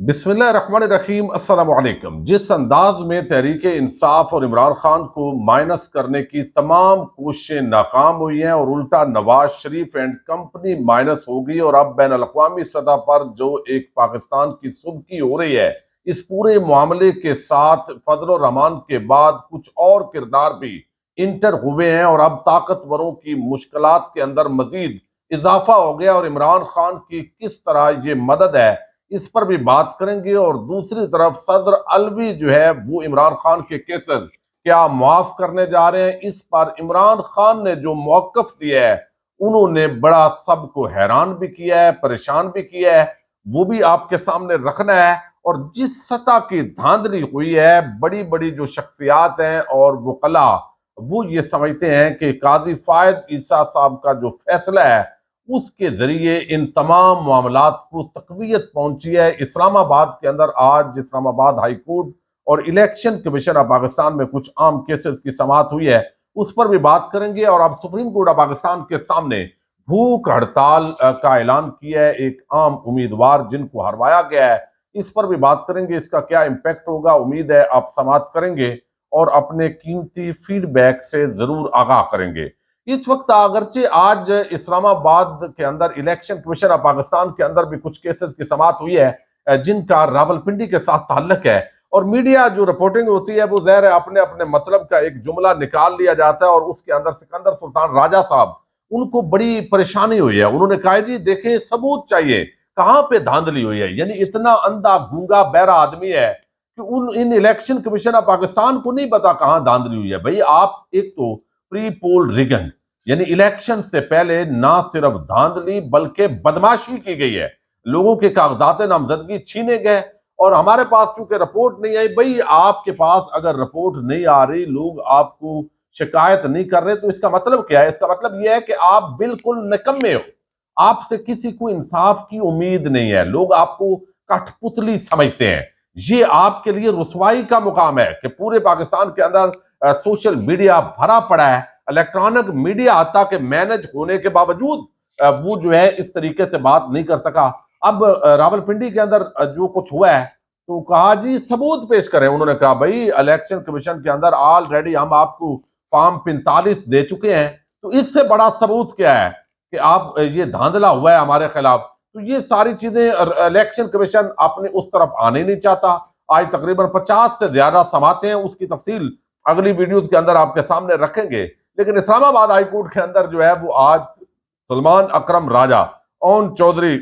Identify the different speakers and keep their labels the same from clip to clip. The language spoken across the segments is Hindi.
Speaker 1: बिस्मिल्लाहिर्रहमानिर्रहीम अस्सलाम वालेकुम। जिस अंदाज में तहरीक इंसाफ और इमरान खान को माइनस करने की तमाम कोशिशें नाकाम हुई हैं और उल्टा Nawaz Sharif and company minus हो गई और अब बैन अल-अक़वामी सतह पर जो एक पाकिस्तान की सुबकी हो रही है, इस पूरे मामले के साथ फजल रहमान के बाद कुछ और किरदार भी इंटर हुए हैं और अब ताकतवरों की मुश्किलात के अंदर मजीद इजाफा हो गया और इमरान खान की किस तरह ये मदद है, इस पर भी बात करेंगे। और दूसरी तरफ सदर अलवी जो है वो इमरान खान के केसेस क्या माफ करने जा रहे हैं, इस पर इमरान खान ने जो मौकफ दिया है उन्होंने बड़ा सबको हैरान भी किया है, परेशान भी किया है, वो भी आपके सामने रखना है। और जिस सतह की धांधली हुई है, बड़ी बड़ी जो शख्सियात हैं और वकला वो ये समझते हैं कि काजी फायद ईसा साहब का जो फैसला है उसके जरिए इन तमाम मामलात को तकवीत पहुंची है। इस्लामाबाद के अंदर आज इस्लामाबाद हाई कोर्ट और इलेक्शन कमीशन ऑफ पाकिस्तान में कुछ आम केसेस की समाअत हुई है, उस पर भी बात करेंगे। और अब सुप्रीम कोर्ट ऑफ पाकिस्तान के सामने भूख हड़ताल का ऐलान किया है एक आम उम्मीदवार जिनको हरवाया गया है, इस पर भी बात करेंगे। इसका क्या इम्पैक्ट होगा, उम्मीद है आप समाअत करेंगे और अपने कीमती फीडबैक से जरूर आगाह करेंगे। इस वक्त अगरचे आज इस्लामाबाद के अंदर इलेक्शन कमीशन ऑफ पाकिस्तान के अंदर भी कुछ केसेस की समाअत हुई है जिनका रावलपिंडी के साथ ताल्लुक है, और मीडिया जो रिपोर्टिंग होती है वो ज़ाहिर है अपने अपने मतलब का एक जुमला निकाल लिया जाता है और उसके अंदर सिकंदर सुल्तान राजा साहब उनको बड़ी परेशानी हुई है। उन्होंने कहा जी देखे सबूत चाहिए, कहां पे धांधली हुई है, यानी इतना अंधा गूंगा बहरा आदमी है कि उन इन इलेक्शन कमीशन ऑफ पाकिस्तान को नहीं पता कहां धांधली हुई है। भाई आप एक तो प्री पोल रिगन यानी इलेक्शन से पहले ना सिर्फ धांधली बल्कि बदमाशी की गई है, लोगों के कागजात नामजदगी छीने गए और हमारे पास चूंकि रिपोर्ट नहीं आई। भाई आपके पास अगर रिपोर्ट नहीं आ रही, लोग आपको शिकायत नहीं कर रहे, तो इसका मतलब क्या है? इसका मतलब यह है कि आप बिल्कुल निकम्मे हो, आपसे किसी को इंसाफ की उम्मीद नहीं है, लोग आपको कठपुतली समझते हैं। ये आपके लिए रुसवाई का मुकाम है कि पूरे पाकिस्तान के अंदर सोशल मीडिया भरा पड़ा है, इलेक्ट्रॉनिक मीडिया आता कि मैनेज होने के बावजूद वो जो है इस तरीके से बात नहीं कर सका। अब रावलपिंडी के अंदर जो कुछ हुआ है तो कहा जी सबूत पेश करें। उन्होंने कहा भाई इलेक्शन कमीशन के अंदर ऑलरेडी हम आपको फॉर्म 45 दे चुके हैं, तो इससे बड़ा सबूत क्या है कि आप ये धांधला हुआ है हमारे खिलाफ। तो ये सारी चीजें इलेक्शन कमीशन अपने उस तरफ आने नहीं चाहता। आज तकरीबन 50 से ज्यादा समाते हैं, उसकी तफसील अगली वीडियोस के अंदर आपके सामने रखेंगे। लेकिन इस्लामाबाद हाई कोर्ट के अंदर जो है वो आज सलमान अकरम राजा ओन चौधरी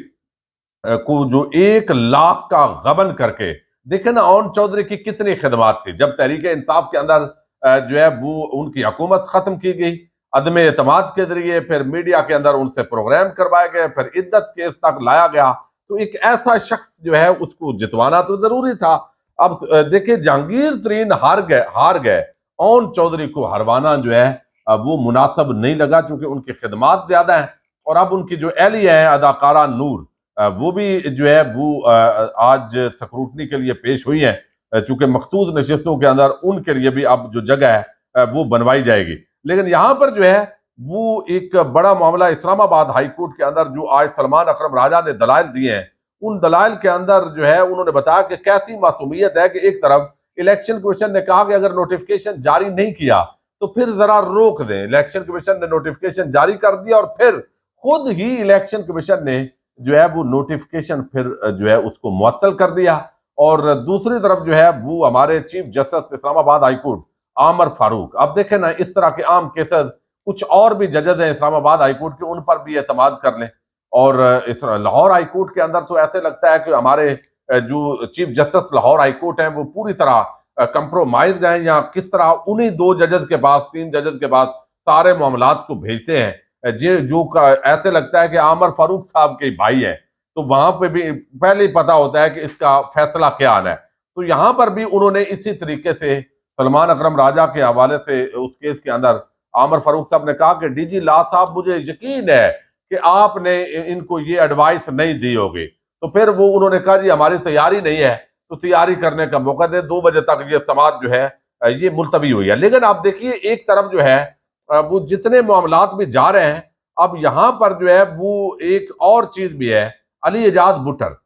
Speaker 1: को जो 1 लाख का गबन करके, देखे ना ओन चौधरी की कितनी खिदमात थी जब तहरीक इंसाफ के अंदर जो है वो उनकी हुकूमत खत्म की गई अदम एतमाद के जरिए, फिर मीडिया के अंदर उनसे प्रोग्राम करवाए गए, फिर इद्दत केस तक लाया गया। तो एक ऐसा शख्स जो है उसको जितवाना तो जरूरी था। अब देखिए जहांगीर तरीन हार गए, ओन चौधरी को हरवाना जो है वो मुनासिब नहीं लगा क्योंकि उनकी खिदमात ज्यादा है। और अब उनकी जो एहलिया है अदाकारा नूर, वो भी जो है वो आज स्क्रूटनी के लिए पेश हुई है, चूंकि मखसूस नशिस्तों के अंदर उनके लिए भी अब जो जगह है वो बनवाई जाएगी। लेकिन यहाँ पर जो है वो एक बड़ा मामला इस्लामाबाद हाई कोर्ट के अंदर जो आज सलमान अकरम राजा ने दलाइल दिए हैं, उन दलाइल के अंदर जो है उन्होंने बताया कि कैसी मासूमियत है कि एक तरफ इलेक्शन कमीशन ने कहा कि अगर नोटिफिकेशन जारी नहीं किया तो फिर जरा रोक दें। इलेक्शन कमीशन ने नोटिफिकेशन जारी कर दिया और फिर खुद ही इलेक्शन कमीशन ने जो है वो नोटिफिकेशन फिर जो है उसको मुअत्तल कर दिया। और दूसरी तरफ जो है वो हमारे chief justice Islamabad high court आमर फारूक, अब देखें ना इस तरह के आम केसेस कुछ और भी जजेस हैं इस्लामाबाद हाई कोर्ट के, उन पर भी एतमाद कर लें। और इस लाहौर हाई कोर्ट के अंदर तो ऐसे लगता है कि हमारे जो chief justice Lahore high court हैं वो पूरी तरह कंप्रोमाइज हैं, या किस तरह उन्हीं 2 जजेस के पास 3 जजेस के पास सारे मामलात को भेजते हैं। ऐसे लगता है कि आमर फारूक साहब के भाई हैं, तो वहां पे भी पहले ही पता होता है कि इसका फैसला क्या आना है। तो यहां पर भी उन्होंने इसी तरीके से सलमान अकरम राजा के हवाले से उस केस के अंदर आमर फारूक साहब ने कहा कि डीजी ला साहब मुझे यकीन है कि आपने इनको ये एडवाइस नहीं दी होगी। तो फिर वो उन्होंने कहा जी हमारी तैयारी नहीं है, तो तैयारी करने का मौका दे। 2 बजे तक ये समाअत जो है ये मुलतवी हुई है। लेकिन आप देखिए एक तरफ जो है वो जितने मामलात भी जा रहे हैं, अब यहां पर जो है वो एक और चीज भी है। अली एजाज भुट्टर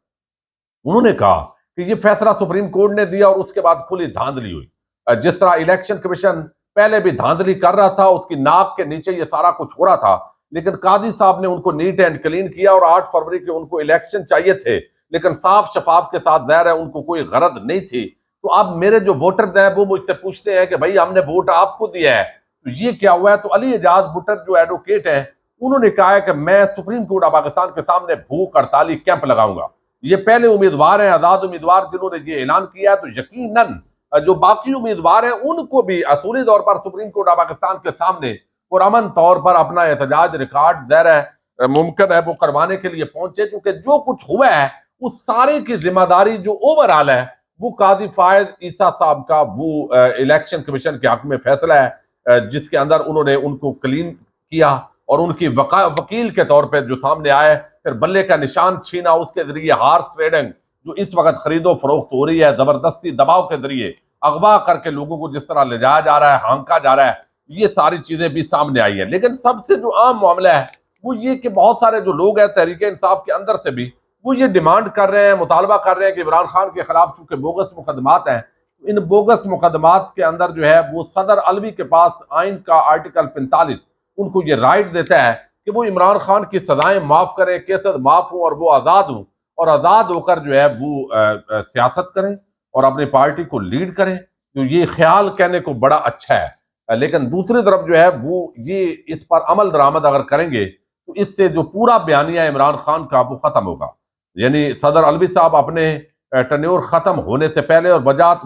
Speaker 1: उन्होंने कहा कि ये फैसला सुप्रीम कोर्ट ने दिया और उसके बाद खुली धांधली हुई। जिस तरह इलेक्शन कमीशन पहले भी धांधली कर रहा था, उसकी नाक के नीचे ये सारा कुछ हो रहा था, लेकिन काजी साहब ने उनको नीट एंड क्लीन किया और 8 फरवरी के उनको इलेक्शन चाहिए थे, लेकिन साफ शफाफ के साथ ज़ाहिर है उनको कोई गरज नहीं थी। तो अब मेरे जो वोटर हैं वो मुझसे पूछते हैं कि भाई हमने वोट आपको दिया है, तो ये क्या हुआ है? तो अली एजाज भुट्टर जो एडवोकेट है, उन्होंने कहा है कि मैं सुप्रीम कोर्ट ऑफ पाकिस्तान के सामने भूख हड़ताली कैंप लगाऊंगा। ये पहले उम्मीदवार हैं, आजाद उम्मीदवार जिन्होंने ये ऐलान किया है, तो यकीनन जो बाकी उम्मीदवार हैं उनको भी असूली तौर पर सुप्रीम कोर्ट ऑफ पाकिस्तान के सामने पुरअमन तौर पर अपना एहतजाज रिकॉर्ड ज़ाहिर है मुमकिन है वो करवाने के लिए पहुंचे, क्योंकि जो कुछ हुआ है उस सारे की जिम्मेदारी जो ओवरऑल है वो काजी फायज ईसा साहब का वो इलेक्शन कमीशन के हक में फैसला है, जिसके अंदर उन्होंने उनको क्लीन किया और उनकी वकील के तौर पर जो सामने आए, फिर बल्ले का निशान छीना, उसके जरिए हार्स ट्रेडिंग जो इस वक्त खरीदो फरोख्त हो रही है, जबरदस्ती दबाव के जरिए अगवा करके लोगों को जिस तरह ले जाया जा रहा है, हांका जा रहा है, ये सारी चीजें भी सामने आई है। लेकिन सबसे जो आम मामला है वो ये कि बहुत सारे जो लोग हैं तहरीक इंसाफ के अंदर से भी वो ये डिमांड कर रहे हैं, मुतालबा कर रहे हैं कि इमरान खान के खिलाफ चूंकि बोगस मुकदमात हैं, इन बोगस मुकदमात के अंदर जो है वो सदर अलवी के पास आइन का आर्टिकल 45 उनको ये राइट देता है कि वो इमरान खान की सजाएं माफ करें, केसेस माफ हों और वो आज़ाद हों और आज़ाद होकर जो है वो सियासत करें और अपनी पार्टी को लीड करें। तो ये ख्याल कहने को बड़ा अच्छा है, लेकिन दूसरी तरफ जो है वो ये इस पर अमल दरामद अगर करेंगे तो इससे जो पूरा बयानिया इमरान खान का वो खत्म होगा। यानी सदर अलवी साहब अपने टन्योर खत्म होने से पहले और वजात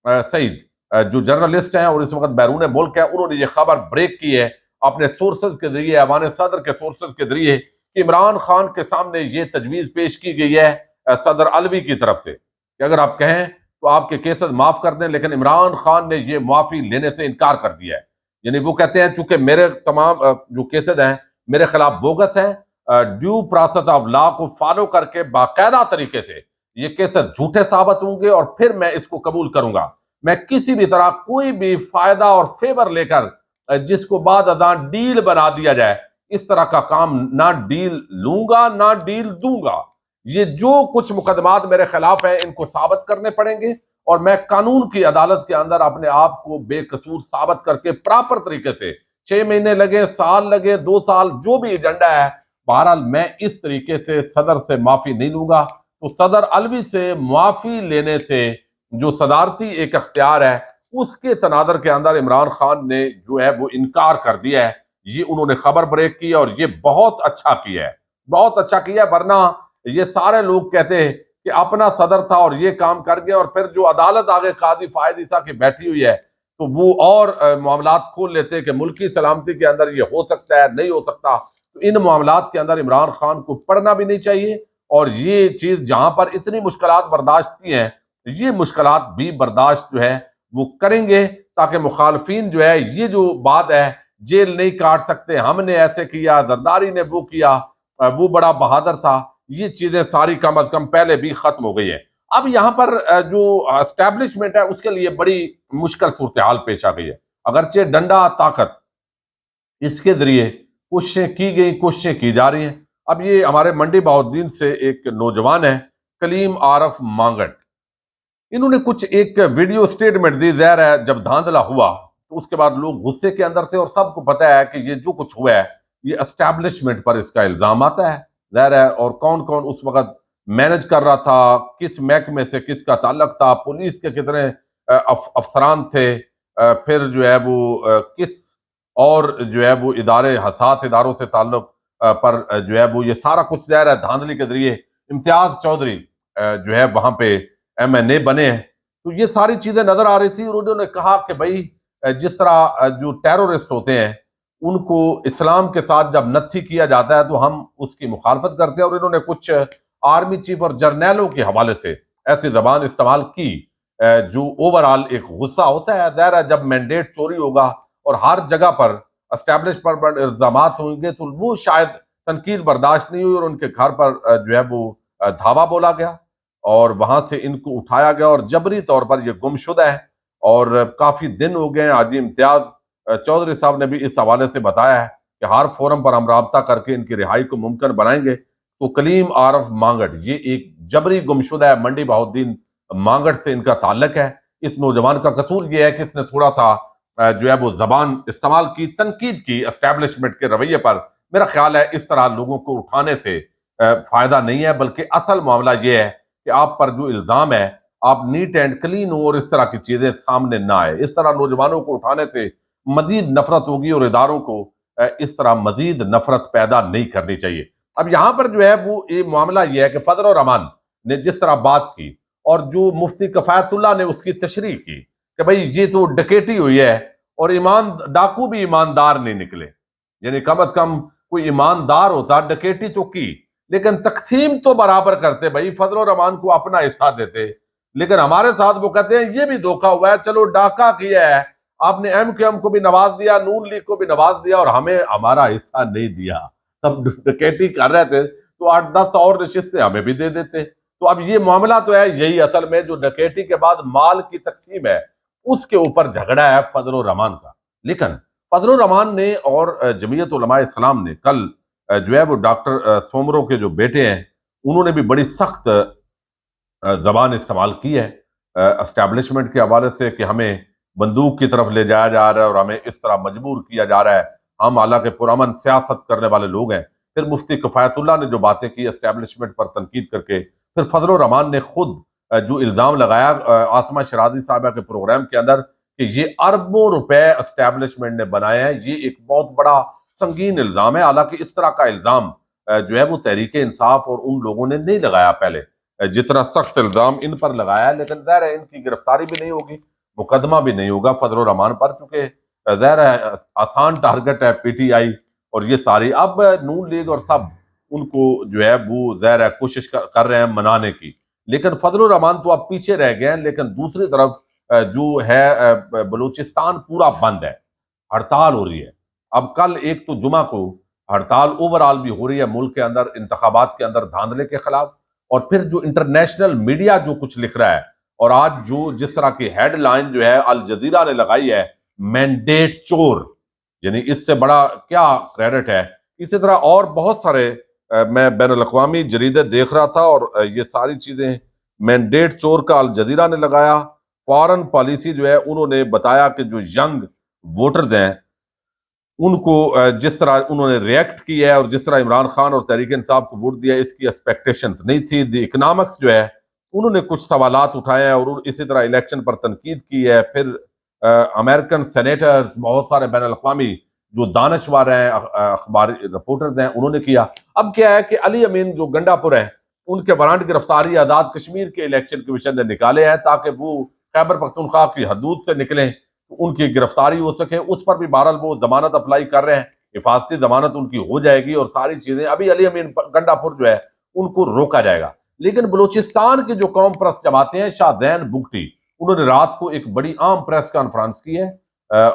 Speaker 1: सईद जो जर्नलिस्ट हैं और इस वक्त बैरून मुल्क है, उन्होंने ये खबर ब्रेक की है अपने सोर्सेज के जरिए, अवान सदर के सोर्सेज के जरिए कि इमरान खान के सामने ये तजवीज़ पेश की गई है सदर अलवी की तरफ से कि अगर आप कहें तो आपके केसेस माफ कर दें, लेकिन इमरान खान ने ये माफी लेने से इनकार कर दिया है। यानी वो कहते हैं चूंकि मेरे तमाम जो केसेस हैं मेरे खिलाफ बोगस हैं, ड्यू प्रोसेस ऑफ लॉ को फॉलो करके बाकायदा तरीके से ये केसेस झूठे साबित होंगे और फिर मैं इसको कबूल करूंगा। मैं किसी भी तरह कोई भी फायदा और फेवर लेकर जिसको बाद अदा डील बना दिया जाए, इस तरह का काम ना डील लूंगा ना डील दूंगा। ये जो कुछ मुकदमात मेरे खिलाफ हैं इनको साबित करने पड़ेंगे और मैं कानून की अदालत के अंदर अपने आप को बेकसूर साबित करके प्रॉपर तरीके से 6 महीने लगे, साल लगे, 2 साल, जो भी एजेंडा है, बहरहाल मैं इस तरीके से सदर से माफी नहीं लूंगा। तो सदर अलवी से माफी लेने से जो सदारती एक अख्तियार है उसके तनादर के अंदर इमरान खान ने जो है वो इनकार कर दिया है। ये उन्होंने खबर ब्रेक की और ये बहुत अच्छा किया है, बहुत अच्छा किया है। वरना ये सारे लोग कहते हैं कि अपना सदर था और ये काम कर गया और फिर जो अदालत आगे काजी फायद ईसा की बैठी हुई है तो वो और मामलात खोल लेते हैं कि मुल्की सलामती के अंदर ये हो सकता है, नहीं हो सकता। तो इन मामलात के अंदर इमरान खान को पढ़ना भी नहीं चाहिए और ये चीज जहां पर इतनी मुश्किलात बर्दाश्त की हैं, ये मुश्किलात भी बर्दाश्त जो है वो करेंगे ताकि मुखालफीन जो है ये जो बात है जेल नहीं काट सकते, हमने ऐसे किया, जरदारी ने वो किया, वो बड़ा बहादुर था, ये चीजें सारी कम अज कम पहले भी खत्म हो गई है। अब यहाँ पर जो एस्टैब्लिशमेंट है उसके लिए बड़ी मुश्किल सूरत हाल पेश आ गई है। अगरचे डंडा ताकत इसके जरिए कोशिशें की गई, कोशिशें की जा रही हैं। अब ये हमारे मंडी बहाउद्दीन से एक नौजवान है कलीम आरफ मांगट, इन्होंने कुछ एक वीडियो स्टेटमेंट दी। ज़ाहिर है जब धांधला हुआ तो उसके बाद लोग गुस्से के अंदर से, और सबको पता है कि ये जो कुछ हुआ है ये एस्टैब्लिशमेंट पर इसका इल्जाम आता है ज़ाहिर है, और कौन कौन उस वक्त मैनेज कर रहा था, किस महकमे से किसका ताल्लुक था, पुलिस के कितने अफसरान थे, फिर जो है वो किस और जो है वो इदारे हसास इदारों से ताल्लुक पर जो है वो ये सारा कुछ ज़ाहिर है धांधली के जरिए इम्तियाज चौधरी जो है वहां पे MNA बने हैं। तो ये सारी चीजें नजर आ रही थी और उन्होंने कहा कि भाई जिस तरह जो टेररिस्ट होते हैं उनको इस्लाम के साथ जब नत्थी किया जाता है तो हम उसकी मुखालफत करते हैं, और इन्होंने कुछ आर्मी चीफ और जर्नैलों के हवाले से ऐसी जबान इस्तेमाल की जो ओवरऑल एक गुस्सा होता है। ज़ाहिर है जब मैंडेट चोरी होगा और हर जगह पर एस्टैब्लिश पर इल्जाम होंगे तो वो शायद तनकीद बर्दाश्त नहीं हुई और उनके घर पर जो है वो धावा बोला गया और वहां से इनको उठाया गया और जबरी तौर पर ये गुमशुदा है और काफी दिन हो गए। हाजी इम्तियाज चौधरी साहब ने भी इस हवाले से बताया है कि हर फोरम पर हम राब्ता करके इनकी रिहाई को मुमकिन बनाएंगे। तो कलीम आरफ मांगट ये एक जबरी गुमशुदा है, मंडी बहाउद्दीन मांगट से इनका ताल्लुक है। इस नौजवान का कसूर यह है कि इसने थोड़ा सा जो है वो जबान इस्तेमाल की, तनकीद की एस्टेब्लिशमेंट के रवैये पर। मेरा ख्याल है इस तरह लोगों को उठाने से फायदा नहीं है, बल्कि असल मामला यह है कि आप पर जो इल्जाम है आप नीट एंड क्लीन हो और इस तरह की चीजें सामने ना आए। इस तरह नौजवानों को उठाने से मजीद नफरत होगी और इदारों को इस तरह मजीद नफरत पैदा नहीं करनी चाहिए। अब यहां पर जो है वो ये मामला ये है कि फजल रहमान ने जिस तरह बात की और जो मुफ्ती कफायतुल्लाह ने उसकी तशरीह की कि भाई ये तो डकैती हुई है और ईमान डाकू भी ईमानदार नहीं निकले, यानी कम अज कम कोई ईमानदार होता डकैती तो की लेकिन तकसीम तो बराबर करते, भाई फजल रहमान को अपना हिस्सा देते। लेकिन हमारे साथ वो कहते हैं ये भी धोखा हुआ है, चलो डाका किया है आपने, एम को भी नवाज दिया, नून लीग को भी नवाज दिया और हमें हमारा हिस्सा नहीं दिया। तब डकैती कर रहे थे तो 8-10 और नशिस्तें हमें भी दे देते। तो अब ये मामला तो है यही, असल में जो डकैती के बाद माल की तकसीम है उसके ऊपर झगड़ा है फजल रहमान का। लेकिन फजल रहमान ने और जमीयत उलमा इस्लाम ने कल जो है वो डॉक्टर सोमरो के जो बेटे हैं उन्होंने भी बड़ी सख्त जबान इस्तेमाल की है एस्टेब्लिशमेंट के हवाले से कि हमें बंदूक की तरफ ले जाया जा रहा है और हमें इस तरह मजबूर किया जा रहा है। हम हालांकि पुरअमन सियासत करने वाले लोग हैं। फिर मुफ्ती कफायतुल्लाह ने जो बातें की एस्टेब्लिशमेंट पर तनकीद करके, फिर फजल रहमान ने खुद जो इल्ज़ाम लगाया आसमा शराजी साहबा के प्रोग्राम के अंदर कि ये अरबों रुपए एस्टेब्लिशमेंट ने बनाए हैं, ये एक बहुत बड़ा संगीन इल्ज़ाम है। हालांकि इस तरह का इल्ज़ाम जो है वो तहरीक इंसाफ और उन लोगों ने नहीं लगाया पहले जितना सख्त इल्जाम इन पर लगाया है। लेकिन ज़ाहिर है इनकी गिरफ्तारी भी नहीं होगी, मुकदमा भी नहीं होगा फजल रहमान पर, चूंकि ज़ाहिर है आसान टारगेट है पीटीआई और ये सारी। अब नून लीग और सब उनको जो है वो ज़ाहिर है कोशिश कर रहे हैं मनाने की, लेकिन फजल रहमान तो अब पीछे रह गए हैं। लेकिन दूसरी तरफ जो है बलूचिस्तान पूरा बंद है, हड़ताल हो रही है। अब कल एक तो जुमा को हड़ताल ओवरऑल भी हो रही है मुल्क के अंदर इंतखाबात के अंदर धांधले के खिलाफ, और फिर जो इंटरनेशनल मीडिया जो कुछ लिख रहा है और आज जो जिस तरह की हेडलाइन जो है अल जजीरा ने लगाई है, मैंडेट चोर, यानी इससे बड़ा क्या क्रेडिट है। इसी तरह और बहुत सारे मैं बैन अल-अक़वामी जरीदे देख रहा था और ये सारी चीजें मैंडेट चोर का अल जजीरा ने लगाया। फॉरेन पॉलिसी जो है उन्होंने बताया कि जो यंग वोटर्स हैं उनको जिस तरह उन्होंने रिएक्ट किया है और जिस तरह इमरान खान और तहरीक इंसाफ को वोट दिया इसकी एक्सपेक्टेशंस नहीं थी। द इकोनॉमिक्स जो है उन्होंने कुछ सवालात उठाए हैं और इसी तरह इलेक्शन पर तनकीद की है। फिर अमेरिकन सेनेटर्स, बहुत सारे बैन अल-अक़वामी जो दानश्वर हैं, अखबारी रिपोर्टर्स हैं, उन्होंने किया। अब क्या है कि अली अमीन जो गंडापुर है उनके वारंट गिरफ्तारी आज़ाद कश्मीर के इलेक्शन कमीशन ने निकाले हैं ताकि वो खैबर पख्तूनख्वा की हदूद से निकलें, उनकी गिरफ्तारी हो सके। उस पर भी बहरहाल वो जमानत अप्लाई कर रहे हैं, हिफाजती जमानत उनकी हो जाएगी और सारी चीजें। अभी अली अमीन गंडापुर जो है उनको रोका जाएगा। लेकिन बलूचिस्तान की जो कौम प्रेस जमाते हैं, शाहजैन बुगटी, उन्होंने रात को एक बड़ी आम प्रेस कॉन्फ्रेंस की है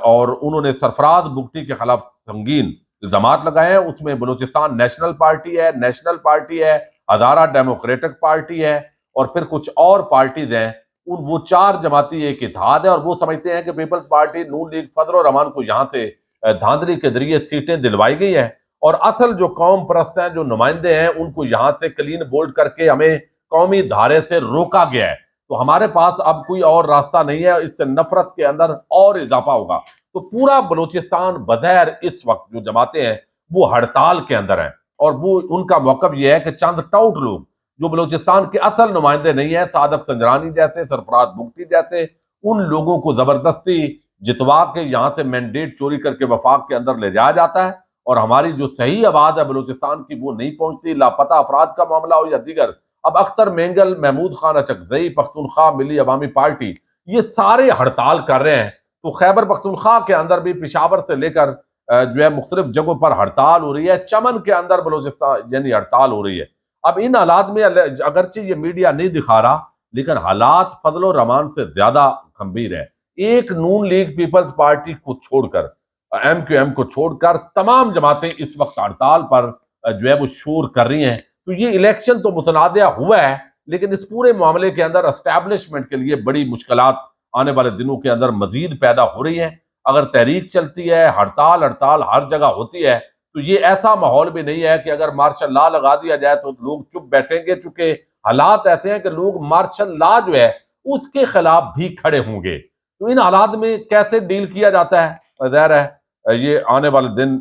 Speaker 1: और उन्होंने सरफराज बुगटी के खिलाफ संगीन इल्जाम लगाए हैं। उसमें बलूचिस्तान नेशनल पार्टी है, हज़ारा डेमोक्रेटिक पार्टी है और फिर कुछ और पार्टीज हैं। उन वो चार जमाती एक इत्तेहाद है और वो समझते हैं कि पीपल्स पार्टी, नून लीग, फजल रहमान को यहाँ से धांधली के जरिए सीटें दिलवाई गई है और असल जो कौम परस्त हैं, जो नुमाइंदे हैं, उनको यहाँ से क्लीन बोल्ड करके हमें कौमी धारे से रोका गया है। तो हमारे पास अब कोई और रास्ता नहीं है, इससे नफरत के अंदर और इजाफा होगा। तो पूरा बलूचिस्तान बगैर इस वक्त जो जमाते हैं वो हड़ताल के अंदर है और वो उनका मौकफ ये है कि चंद टाउट लोग जो बलूचिस्तान के असल नुमाइंदे नहीं है, सादक संजरानी जैसे, सरफराज बुगटी जैसे, उन लोगों को जबरदस्ती जितवा के यहाँ से मैंडेट चोरी करके वफाक के अंदर ले जाया जाता है और हमारी जो सही आवाज है बलूचिस्तान की वो नहीं पहुंचती। लापता अफराद का मामला हो या दीगर, अब अख्तर मेंगल, महमूद खान अचकजई, पख्तूनख्वा मिली अवामी पार्टी, ये सारे हड़ताल कर रहे हैं। तो खैबर पख्तूनख्वा के अंदर भी पेशावर से लेकर जो है मुख्तलिफ जगहों पर हड़ताल हो रही है। चमन के अंदर बलूचिस्तान यानी हड़ताल हो रही है। अब इन हालात में अगरचे ये मीडिया नहीं दिखा रहा, लेकिन हालात फजल रहमान से ज्यादा गंभीर है। एक नून लीग पीपल्स पार्टी को छोड़कर, एम को छोड़कर तमाम जमातें इस वक्त हड़ताल पर जो है वो शोर कर रही हैं। तो ये इलेक्शन तो मुतनाज़ हुआ है, लेकिन इस पूरे मामले के अंदर एस्टैब्लिशमेंट के लिए बड़ी मुश्किलात आने वाले दिनों के अंदर मजीद पैदा हो रही हैं। अगर तहरीक चलती है, हड़ताल हर जगह होती है, तो ये ऐसा माहौल भी नहीं है कि अगर मार्शल लॉ लगा दिया जाए तो लोग चुप बैठेंगे, चूंकि हालात ऐसे हैं कि लोग मार्शल लॉ जो है उसके खिलाफ भी खड़े होंगे। तो इन हालात में कैसे डील किया जाता है, ज़ाहिर है ये आने वाले दिन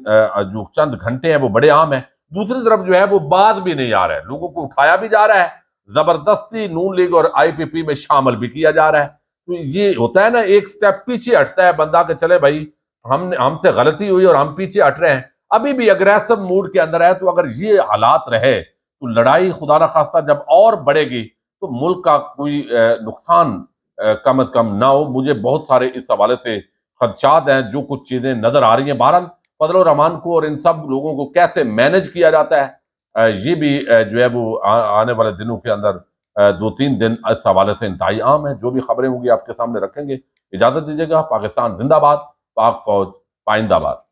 Speaker 1: जो चंद घंटे हैं वो बड़े अहम हैं। दूसरी तरफ जो है वो बाज भी नहीं आ रहा है, लोगों को उठाया भी जा रहा है, जबरदस्ती नून लीग और आईपीपी में शामिल भी किया जा रहा है। तो ये होता है ना, एक स्टेप पीछे हटता है बंदा कि चले भाई हमने हमसे गलती हुई और हम पीछे हट रहे हैं, अभी भी अग्रेसिव मूड के अंदर है। तो अगर ये हालात रहे तो लड़ाई खुदा न खास्ता जब और बढ़ेगी तो मुल्क का कोई नुकसान कम से कम ना हो। मुझे बहुत सारे इस हवाले से खदशात हैं, जो कुछ चीजें नजर आ रही हैं। बहरहाल फजल रहमान को और इन सब लोगों को कैसे मैनेज किया जाता है, ये भी जो है वो आने वाले दिनों के अंदर 2-3 दिन इस हवाले से इंतहाई आम है। जो भी खबरें होंगी आपके सामने रखेंगे। इजाजत दीजिएगा। पाकिस्तान जिंदाबाद, पाक फौज पाइंदाबाद।